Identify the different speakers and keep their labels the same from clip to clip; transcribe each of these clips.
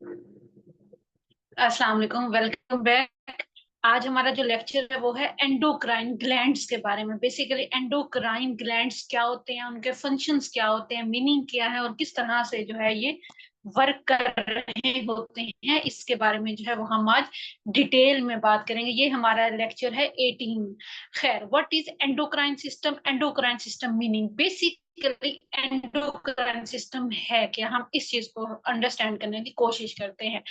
Speaker 1: अस्सलाम वालेकुम, welcome back. आज हमारा जो लेक्चर है वो है एंडोक्राइन ग्लैंड्स के बारे में। बेसिकली एंडोक्राइन ग्लैंड्स क्या होते हैं, उनके फंक्शंस क्या होते हैं, मीनिंग क्या है और किस तरह से जो है ये वर्क कर रहे होते हैं, इसके बारे में जो है वो हम आज डिटेल में बात करेंगे। ये हमारा लेक्चर है 18। खैर, what is endocrine system? Endocrine system meaning basically endocrine system है क्या, हम इस चीज को अंडरस्टैंड करने की कोशिश करते हैं।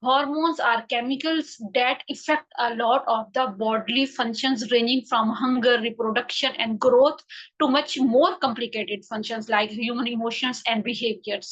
Speaker 1: Hormones are chemicals that affect a lot of the bodily functions ranging from hunger, reproduction, and growth to much more complicated functions like human emotions and behaviors.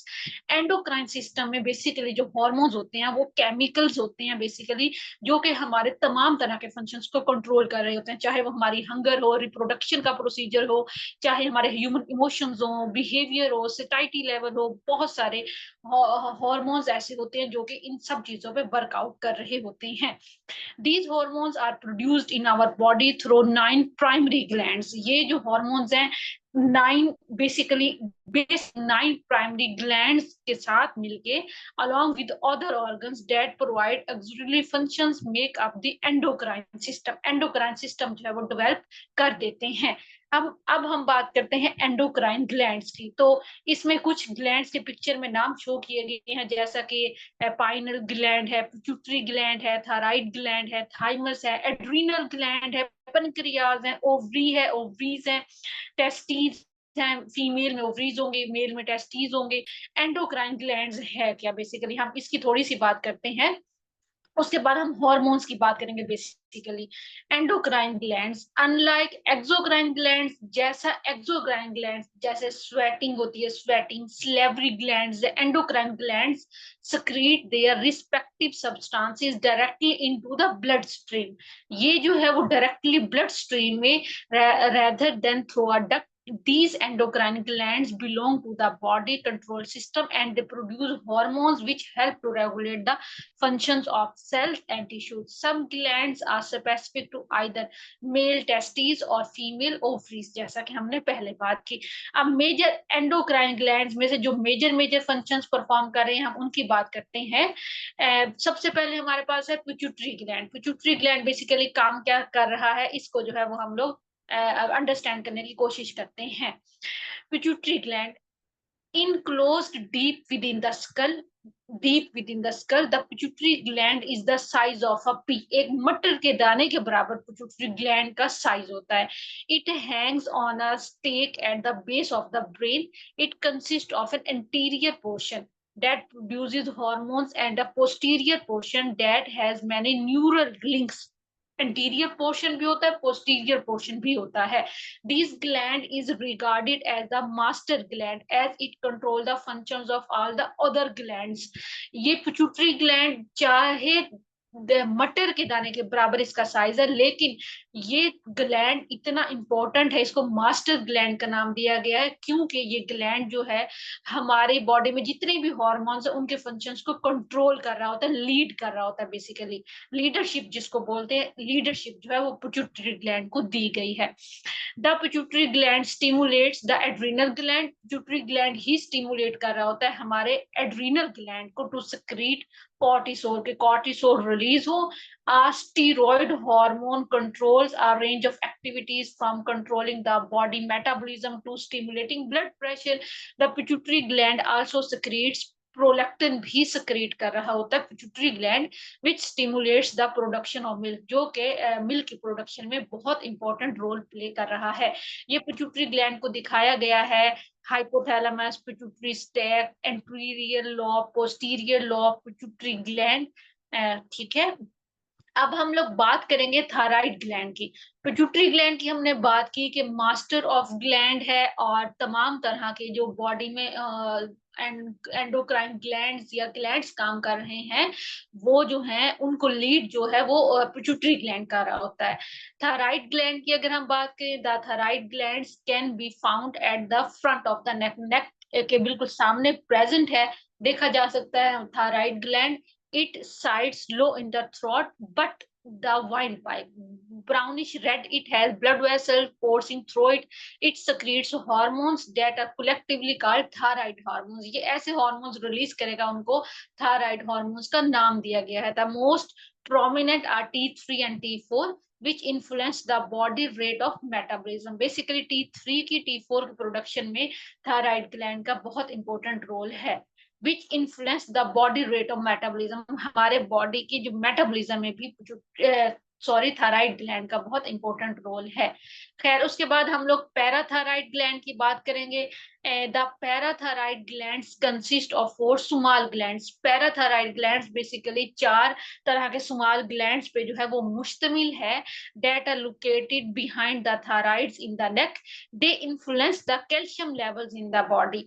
Speaker 1: Endocrine system में basically जो hormones होते हैं वो chemicals होते हैं basically, जो कि हमारे तमाम तरह के functions को control कर रहे होते हैं, चाहे वो हमारी hunger हो, reproduction का procedure हो, चाहे हमारे human emotions हो, behavior हो, satiety level हो, बहुत सारे हॉर्मोन्स ऐसे होते हैं जो कि इन सब चीजों पे वर्कआउट कर रहे होते हैं। These hormones are produced in our body through 9 primary glands. ये जो hormones हैं 9 basically base 9 primary glands के साथ मिलके along with other organs that provide auxiliary functions make up the endocrine system. Endocrine system जो है वो develop कर देते हैं। अब हम बात करते हैं एंडोक्राइन ग्लैंड्स की। तो इसमें कुछ ग्लैंड्स के पिक्चर में नाम शो किए गए हैं, जैसा कि पाइनल ग्लैंड है, पिट्यूटरी ग्लैंड है, थायराइड ग्लैंड है, थाइमस है, एड्रीनल ग्लैंड है, पेनक्रियाज है, ओवरी है, ओवरीज है, टेस्टीज है। फीमेल में ओवरीज होंगे, मेल में टेस्टीज होंगे। एंडोक्राइन ग्लैंड्स है क्या, बेसिकली हम इसकी थोड़ी सी बात करते हैं। उसके बाद हम हॉर्मोन्स की बात करेंगे। Basically endocrine glands unlike exocrine glands, जैसा एक्सोक्राइन ग्लैंड्स जैसे स्वेटिंग होती है, sweating slavery glands, endocrine glands secrete their respective substances directly into the blood stream. ये जो है वो डायरेक्टली ब्लड स्ट्रीम में rather than through a duct. These endocrine glands belong to the body control system and they produce hormones which help to regulate the functions of cells and tissues. Some glands are specific to either male testes or female ovaries, जैसा कि हमने पहले बात की। अब major endocrine glands में से जो मेजर मेजर फंक्शंस परफॉर्म कर रहे हैं हम उनकी बात करते हैं। सबसे पहले हमारे पास है pituitary gland. Pituitary gland basically काम क्या कर रहा है, इसको जो है वो हम लोग अंडरस्टैंड करने की कोशिश करते हैं। Pituitary gland enclosed deep within the skull, the pituitary gland is the size of a pea. एक मटर के दाने के बराबर pituitary gland का साइज होता है। It hangs on a stake at the base of the brain. It consists of an anterior portion that produces hormones and a posterior portion that has many neural links. Anterior portion भी होता है, posterior portion भी होता है। This gland is regarded as the master gland as it control the functions of all the other glands. ये pituitary gland चाहे मटर के दाने के बराबर इसका साइज है, लेकिन ये ग्लैंड इतना इंपॉर्टेंट है, इसको मास्टर ग्लैंड का नाम दिया गया है क्योंकि ये ग्लैंड जो है हमारे बॉडी में जितने भी हॉर्मोन्स है उनके फंक्शंस को कंट्रोल कर रहा होता है, लीड कर रहा होता है। बेसिकली लीडरशिप जिसको बोलते हैं, लीडरशिप जो है वो पिट्यूटरी ग्लैंड को दी गई है। The pituitary gland stimulates the adrenal gland. Pituitary gland he stimulate कर रहा होता है हमारे एड्रीनल ग्लैंड को टू secrete cortisol, के cortisol रिलीज हो। Steroid hormone controls a range of activities from controlling the body metabolism to stimulating blood pressure. The pituitary gland also secretes prolactin भी सक्रिएट कर रहा होता है pituitary gland, which stimulates the production of milk, जो कि milk की production में बहुत इंपॉर्टेंट रोल प्ले कर रहा है। ये पिट्यूटरी ग्लैंड को दिखाया गया है hypothalamus, pituitary stack, anterior lobe, posterior lobe, pituitary gland. ठीक है, अब हम लोग बात करेंगे थायराइड ग्लैंड की। पिट्यूटरी ग्लैंड की हमने बात की कि मास्टर ऑफ ग्लैंड है और तमाम तरह के जो बॉडी में एंडोक्राइन ग्लैंड्स या ग्लैंड्स काम कर रहे हैं वो जो है उनको लीड जो है वो पिट्यूटरी ग्लैंड कर रहा होता है। थायराइड ग्लैंड की अगर हम बात करें, the thyroid glands can be found at the front of the neck. Neck के बिल्कुल सामने प्रेजेंट है, देखा जा सकता है thyroid gland. It sides low in the throat, but the windpipe. Brownish red, it has blood vessels coursing through it. It secretes hormones that are collectively called thyroid hormones. ये ऐसे hormones release करेगा, उनको thyroid hormones का नाम दिया गया है. The most prominent are T3 and T4, which influence the body rate of metabolism. Basically T3 की T4 की production में thyroid gland का बहुत important role है. Which influence the body rate of metabolism. हमारे बॉडी की जो मेटाबॉलिज्म में भी जो थायराइड ग्लैंड का बहुत इंपॉर्टेंट रोल है. खैर, उसके बाद हम लोग पैराथायराइड ग्लैंड की बात करेंगे. The parathyroid glands consist of 4 small glands. Parathyroid glands basically 4 तरह के स्मॉल ग्लैंड्स पे जो है वो मुश्तमिल है. That are located behind the thyroids in the neck. They influence the calcium levels in the body.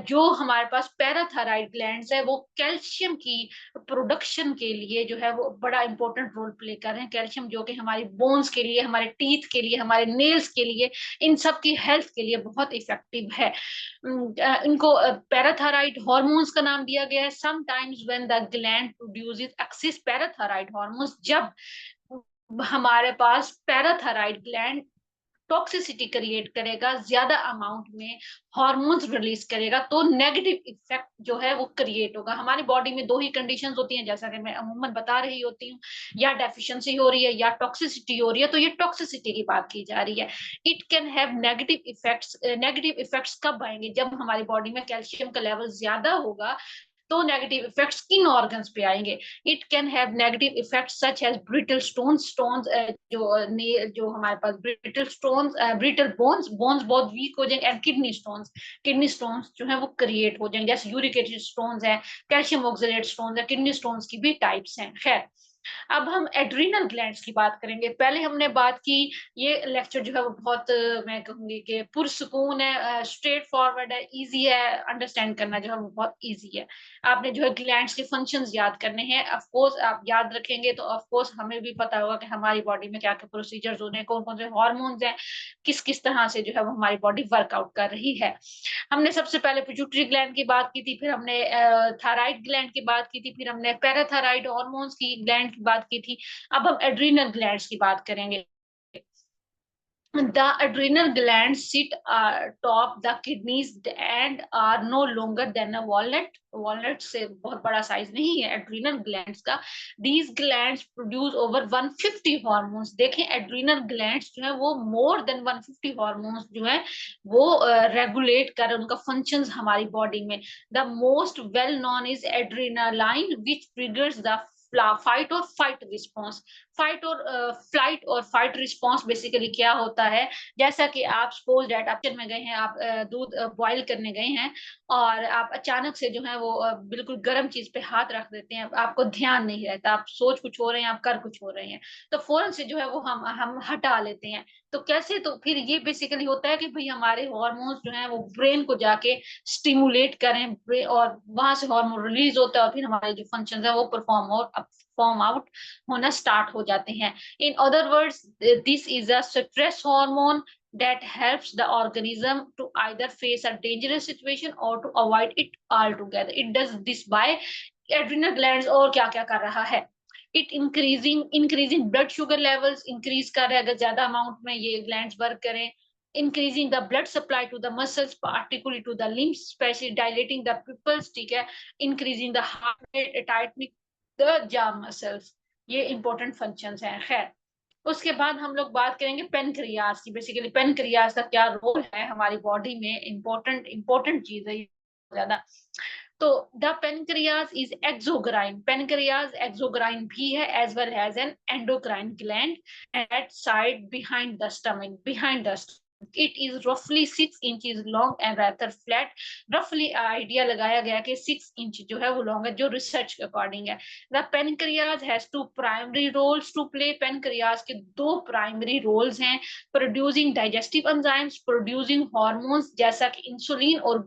Speaker 1: जो हमारे पास पैराथायराइड ग्लैंड्स है वो कैल्शियम की प्रोडक्शन के लिए जो है वो बड़ा इंपॉर्टेंट रोल प्ले कर रहे हैं. कैल्शियम जो कि हमारी बोन्स के लिए, हमारे टीथ के लिए, हमारे नेल्स के लिए, इन सब की हेल्थ के लिए बहुत इफेक्टिव है. इनको पैराथायराइड हार्मोन्स का नाम दिया गया है. Sometimes when the gland produces excess parathyroid hormones, जब हमारे पास पैराथायराइड ग्लैंड टॉक्सिसिटी क्रिएट करेगा, ज्यादा अमाउंट में हार्मोन्स रिलीज करेगा, तो नेगेटिव इफेक्ट जो है वो क्रिएट होगा. हमारी बॉडी में 2 ही कंडीशंस होती हैं, जैसा कि मैं अमूमन बता रही होती हूँ. या डेफिशिएंसी हो रही है या टॉक्सिसिटी हो रही है. तो ये टॉक्सिसिटी की बात की जा रही है. It can have negative effects. Negative effects कब आएंगे? जब हमारी बॉडी में कैल्शियम का लेवल ज्यादा होगा, तो नेगेटिव इफेक्ट्स किन ऑर्गन्स पे आएंगे? It can have negative effects such as brittle stones. जो हमारे पास ब्रिटल स्टोन्स, ब्रिटल बोन्स बहुत वीक हो जाएंगे. एंड किडनी स्टोन्स जो है वो क्रिएट हो जाएंगे. जैसे यूरिक एसिड स्टोन्स है, कैल्शियम ऑक्सलेट स्टोन्स है, किडनी स्टोन्स की भी टाइप्स हैं. खैर, अब हम एड्रीनल ग्लैंड्स की बात करेंगे. पहले हमने बात की, ये लेक्चर जो है वो बहुत मैं कहूंगी कि पुरसुकून है, स्ट्रेट फॉरवर्ड है, इजी है, अंडरस्टैंड करना जो है वो बहुत इजी है. आपने जो है ग्लैंड्स के फंक्शंस याद करने हैं. ऑफ कोर्स आप याद रखेंगे तो ऑफ कोर्स हमें भी पता होगा कि हमारी बॉडी में क्या क्या प्रोसीजर्स होने हैं, कौन कौन से हार्मोन्स हैं, किस किस तरह से जो है वो हमारी बॉडी वर्कआउट कर रही है. हमने सबसे पहले पिट्यूटरी ग्लैंड की बात की थी, फिर हमने थायराइड ग्लैंड की बात की थी, फिर हमने पैराथायराइड हार्मोन्स की ग्लैंड की बात की थी. अब हम एड्रीनल ग्लैंड्स की बात करेंगे. The adrenal glands sit atop the kidneys and are no longer than a walnut. Walnut से बहुत बड़ा साइज नहीं है adrenal glands का. These glands produce over 150 hormones. देखें, adrenal glands जो है वो more than 150 hormones जो है वो regulate कर उनका functions हमारी body में. The most well known is adrenaline, which triggers the fight और फाइट रिस्पॉन्स. फ्लाइट और फाइट रिस्पॉन्स बेसिकली क्या होता है? जैसा कि आप सपोज डेट आप किचन में गए हैं, आप दूध बॉईल करने गए हैं और आप अचानक से जो है वो बिल्कुल गर्म चीज पे हाथ रख देते हैं. आपको ध्यान नहीं रहता, आप सोच कुछ हो रहे हैं, आप कर कुछ हो रहे हैं, तो फौरन से जो है वो हम हटा लेते हैं. तो कैसे? तो फिर ये बेसिकली होता है कि भाई हमारे हार्मोन्स जो है वो ब्रेन को जाके स्टिमुलेट करें और वहां से हार्मोन रिलीज होता है और फिर हमारे जो फंक्शन है वो परफॉर्म आउट होना स्टार्ट हो जाते हैं. In other words, this is a stress hormone that helps the organism to either face a dangerous situation or to avoid it altogether. It does this by adrenal glands. और क्या क्या कर रहा है? It increasing blood sugar levels increase कर रहा है, अगर ज्यादा अमाउंट में ये glands वर्क करें. Increasing the blood supply to the muscles, particularly to the limbs, especially dilating the pupils. ठीक है, increasing the heart rate, tightening the jaw muscles. ये important functions हैं. खैर, उसके बाद हम लोग बात करेंगे पेनक्रियाज की. बेसिकली पेनक्रियाज का क्या रोल है हमारी बॉडी में? इंपॉर्टेंट चीज है ज्यादा. तो the pancreas is exocrine. Pancreas exocrine भी है as well as an endocrine gland at side behind the It is roughly 6 inches long and rather flat. Roughly idea लगाया गया कि 6 इंच जो है वो लॉन्ग है, जो रिसर्च के अकॉर्डिंग है. The pancreas has 2 primary roles to play. pancreas के 2 primary roles हैं. Producing digestive enzymes, producing hormones जैसा कि इंसुलिन और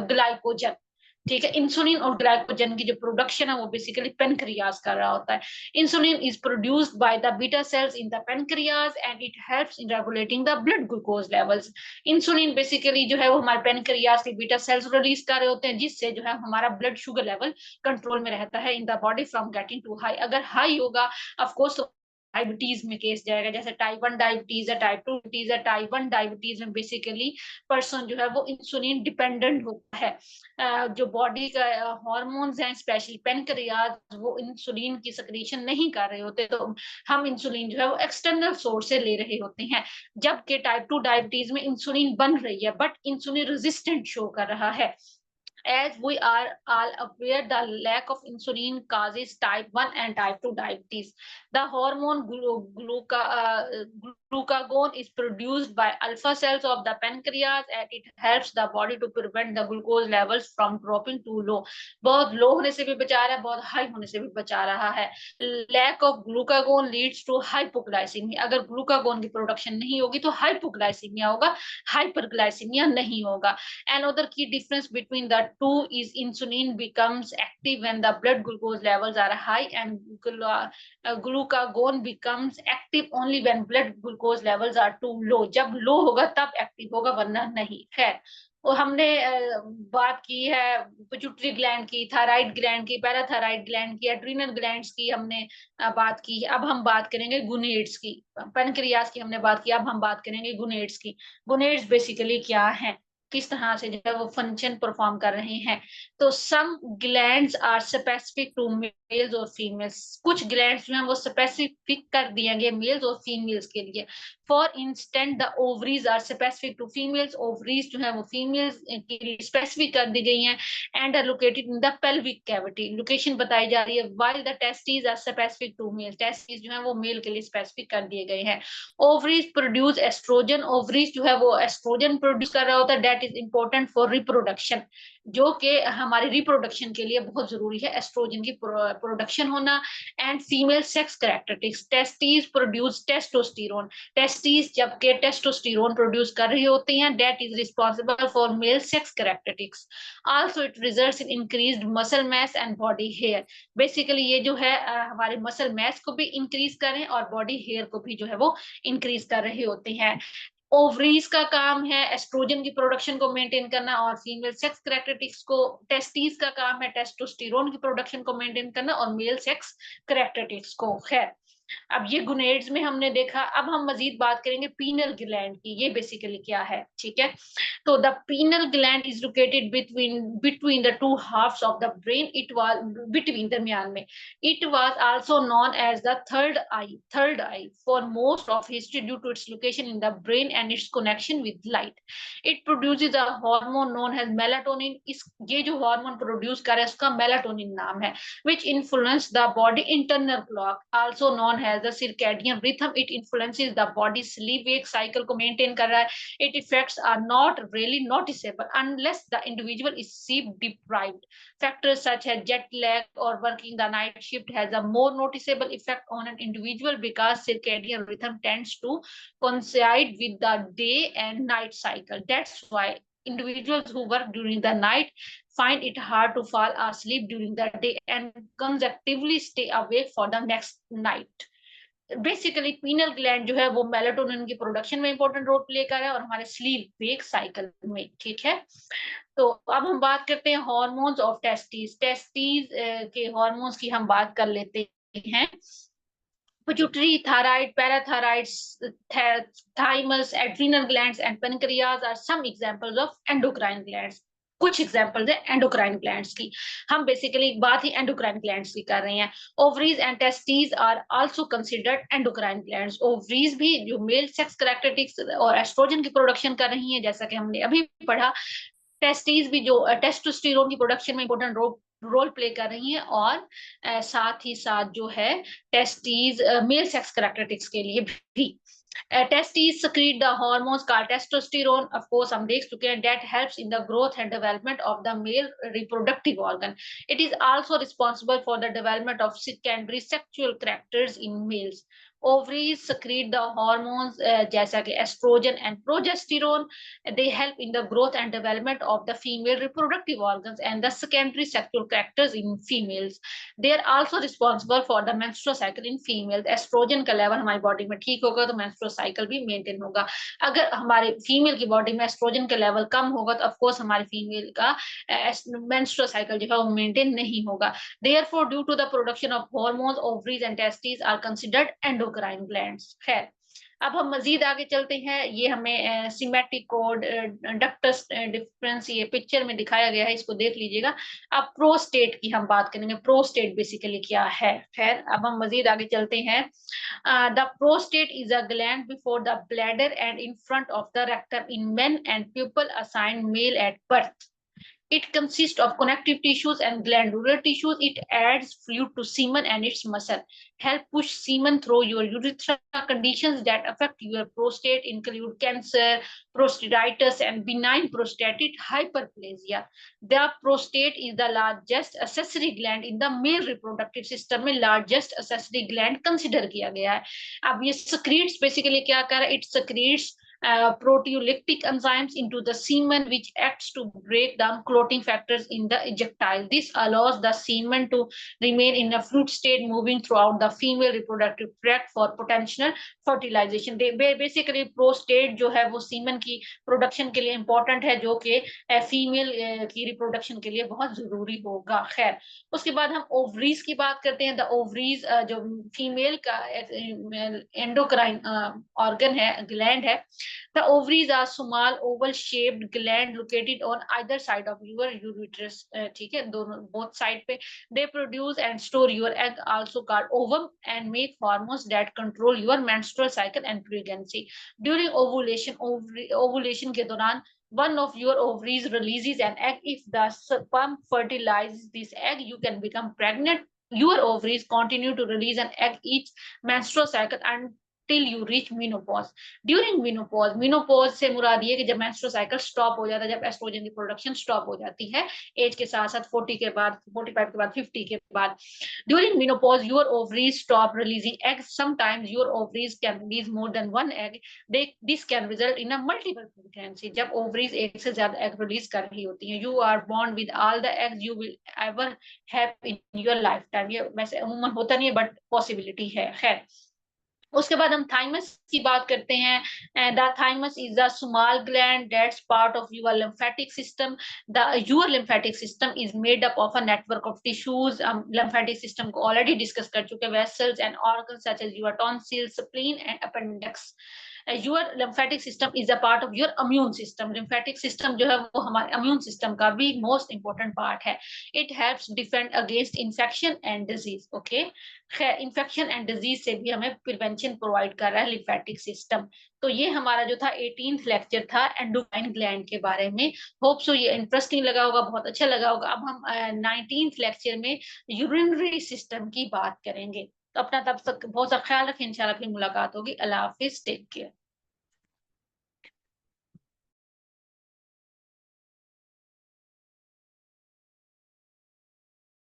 Speaker 1: ग्लाइकोजन. ठीक है, इंसुलिन और ग्लाइकोजन की जो प्रोडक्शन है वो बेसिकली पेनक्रियाज कर रहा होता है. Insulin is produced by the beta cells in the pancreas and it helps in regulating the blood glucose levels. Insulin basically जो है वो हमारे पेनक्रियाज के बीटा सेल्स रिलीज कर रहे होते हैं, जिससे जो है हमारा ब्लड शुगर लेवल कंट्रोल में रहता है in the body from getting too high. अगर हाई होगा ऑफ कोर्स डायबिटीज में केस जाएगा, जैसे टाइप 1 डायबिटीज है, टाइप 2 डायबिटीज है। टाइप 1 डायबिटीज में बेसिकली पर्सन जो है वो इंसुलिन डिपेंडेंट होता है। जो बॉडी का हार्मोन्स हैं, स्पेशली पेनक्रियाज, वो इंसुलिन की सिक्रीशन नहीं कर रहे होते, तो हम इंसुलिन जो है वो एक्सटर्नल सोर्स से ले रहे होते हैं। जबकि टाइप 2 डायबिटीज में इंसुलिन बन रही है बट इंसुलिन रेजिस्टेंट शो कर रहा है। As we are all aware, the lack of insulin causes type 1 and type 2 diabetes. The hormone glucagon is produced by alpha cells of the pancreas, and it helps the body to prevent the glucose levels from dropping too low. बहुत लो होने से भी बचा रहा है, बहुत high होने से भी बचा रहा है। Lack of glucagon leads to hypoglycemia. अगर ग्लूकागोन की प्रोडक्शन नहीं होगी तो हाइपोग्लाइसीमिया होगा, हाइपरग्लाइसीमिया नहीं होगा। Another key difference between the two is insulin becomes active when the blood glucose levels are high, and glucagon becomes active only when blood glucose levels are too low. जब लो होगा तब active होगा, वरना नहीं। खैर, और हमने बात की है पिट्यूटरी ग्लैंड की, थायराइड ग्लैंड की, पैराथायराइड ग्लैंड की, एड्रीनल ग्लैंड्स की हमने बात की। अब हम बात करेंगे गुनेड्स की। पेनक्रियास की हमने बात की, अब हम बात करेंगे गुनेड्स की। गुनेड्स बेसिकली क्या है, किस तरह से जो है वो फंक्शन परफॉर्म कर रहे हैं। तो some glands are specific to males और फीमेल्स। कुछ ग्लैंड्स जो हैं वो स्पेसिफिक कर दिए गए मेल्स और फीमेल्स के लिए। For instant the ovaries are specific to females. Ovaries जो है वो फीमेल्स के लिए स्पेसिफिक कर दी गई हैं and are located in the pelvic cavity. Location बताई जा रही है। While the testis are specific to male. Testis जो है वो मेल के लिए स्पेसिफिक कर दिए गए हैं। Ovaries produce oestrogen. ओवरीज जो है वो एस्ट्रोजन प्रोड्यूस कर रहा होता है, that is important for reproduction, जो कि हमारे रिप्रोडक्शन के लिए बहुत जरूरी है, एस्ट्रोजन की प्रोडक्शन होना। And female sex characteristics, testis produce testosterone. Testis जबकि टेस्टोस्टेरोन प्रोड्यूस कर रही होती हैं, that is responsible for male sex characteristics. Also it results in increased muscle mass and body hair. Basically ये जो है हमारे मसल मास को भी इंक्रीज करें और बॉडी हेयर को भी जो है वो इंक्रीज कर रहे होते हैं। ओवरीज का काम है एस्ट्रोजन की प्रोडक्शन को मेंटेन करना, और फीमेल सेक्स कैरेक्टरिस्टिक्स को, टेस्टिस का काम है टेस्टोस्टेरोन की प्रोडक्शन को मेंटेन करना और मेल सेक्स कैरेक्टरिस्टिक्स को। खैर, अब ये गुनेड्स में हमने देखा। अब हम मजीद बात करेंगे पीनल ग्लैंड की। ये बेसिकली क्या है, ठीक है। तो the penal gland is located between the two halves of the brain. It was between, दरमियान में। It was also known as the third eye for most of history due to its location in the brain and its connection with light. It produces a hormone known as melatonin. ये जो hormone produce कर रहा है उसका melatonin नाम है, which influence the body internal clock, also known as the circadian rhythm. It influences the body's sleep-wake cycle को maintain कर रहा है. Its effects are not really noticeable unless the individual is sleep deprived. Factors such as jet lag or working the night shift has a more noticeable effect on an individual because circadian rhythm tends to coincide with the day and night cycle. That's why individuals who work during the night find it hard to fall asleep during the day and consecutively stay awake for the next night. Basically penal gland जो है वो melatonin की production में important role play कर रहा है और हमारे स्लीप वेक साइकिल में, ठीक है। तो अब हम बात करते हैं हार्मोन्स ऑफ टेस्टिस। टेस्टिस के हार्मोन्स की हम बात कर लेते हैं। Pituitary, thyroid, parathyroids, thymus, adrenal glands, and pancreas are some examples of endocrine glands. कुछ एग्जाम्पल्स है एंडोक्राइन ग्लैंड्स की। हम बेसिकली बात ही एंडोक्राइन ग्लैंड्स की कर रहे हैं। Ovaries and testis are also considered endocrine glands. Ovaries भी जो मेल सेक्स कैरेक्टरिस्टिक्स और एस्ट्रोजन की प्रोडक्शन कर रही हैं, जैसा कि हमने अभी पढ़ा। टेस्टिस भी जो टेस्टोस्टेरोन की प्रोडक्शन में इंपॉर्टेंट रोल प्ले कर रही हैं, और साथ ही साथ जो है टेस्टिस मेल सेक्स कैरेक्टरिस्टिक्स के लिए भी। Testes secrete the hormones called testosterone. Of course, हम देख चुके हैं, that helps in the growth and development of the male reproductive organ. It is also responsible for the development of secondary sexual characters in males. Ovaries secrete the hormones जैसा कि estrogen and progesterone. They help in the growth and development of the female reproductive organs and the secondary sexual characters in females. They are also responsible for the menstrual cycle in females. Estrogen का level हमारी body में ठीक होगा तो menstrual cycle भी maintain होगा। अगर हमारे फीमेल की बॉडी में एस्ट्रोजन का लेवल कम होगा तो ऑफ कोर्स हमारी फीमेल का menstrual cycle जो है वो मेंटेन नहीं होगा। Therefore, due to the production of hormones, ovaries and testes are considered endocrine endocrine glands. खैर, अब हम मजीद आगे चलते हैं। ये हमें सिमेटिकोड डक्टस डिफरेंस ये पिक्चर में दिखाया गया है, इसको देख लीजिएगा। अब प्रोस्टेट की हम बात करेंगे, प्रोस्टेट बेसिकली क्या है। खैर, अब हम मजीद आगे चलते हैं। The prostate is a gland before the bladder and in front of the rectum in men and people assigned male at birth. It consists of connective tissues and glandular tissues. It adds fluid to semen and its muscle. Help push semen through your urethra. Conditions that affect your prostate include cancer, prostatitis, and benign prostatic hyperplasia. The prostate is the largest accessory gland in the male reproductive system में largest accessory gland consider किया गया है। अब ये secretes basically क्या कर रहा है? It secretes proteolytic enzymes into the semen, which acts to break down clotting factors in the ejectile. This allows the semen to remain in a fluid state, moving throughout the female reproductive tract for potential fertilization. Basically, prostate जो है वो semen की production के लिए important है, जो कि female की रिप्रोडक्शन के लिए बहुत जरूरी होगा। खैर, उसके बाद हम ओवरीज की बात करते हैं। द ओवरीज जो फीमेल का एंडोक्राइन ऑर्गन है, ग्लैंड है। The ovaries are small oval-shaped gland located on either side of your uterus. ठीक है, दोनों both side पे they produce and store your egg, also called ovum, and make hormones that control your menstrual cycle and pregnancy. During ovulation के दौरान one of your ovaries releases an egg. If the sperm fertilizes this egg, you can become pregnant. Your ovaries continue to release an egg each menstrual cycle and till you reach menopause. During menopause से मुराद ये कि जब menstrual cycle stop हो जाता है, जब oestrogen की production stop हो जाती है एज के साथ साथ 40 के बाद, 45 के बाद, 50 के बाद। During menopause your ovaries stop releasing eggs. Sometimes your ovaries can release more than one egg. This can result in a multiple pregnancy. जब ovaries एक से ज्यादा egg release कर रही होती हैं, you are born with all the eggs you will ever have in your lifetime. ये वैसे अमूमन होता नहीं है, बट पॉसिबिलिटी है। खैर, उसके बाद हम थाइमस की बात करते हैं। The thymus is a small gland that's part of your lymphatic system. The your lymphatic system is made up of a network of tissues. हम लिम्फेटिक सिस्टम को ऑलरेडी डिस्कस कर चुके हैं। Vessels and organs such as your tonsil, spleen and appendix. Your lymphatic system is a part of your immune system. Lymphatic system जो है वो हमारे immune system का भी मोस्ट इंपॉर्टेंट पार्ट है। It helps defend against infection and disease. Okay, खैर, infection and disease से भी हमें प्रिवेंशन प्रोवाइड कर रहा है लिम्फेटिक सिस्टम। तो ये हमारा जो था 18th लेक्चर था एंडोक्राइन ग्लैंड के बारे में। होप सो ये इंटरेस्टिंग लगा होगा, बहुत अच्छा लगा होगा। अब हम 19th लेक्चर में यूरिनरी सिस्टम की बात करेंगे। तो अपना तब तक बहुत सा ख्याल रखें, इंशाल्लाह फिर मुलाकात होगी। अल्लाह हाफिज, टेक केयर।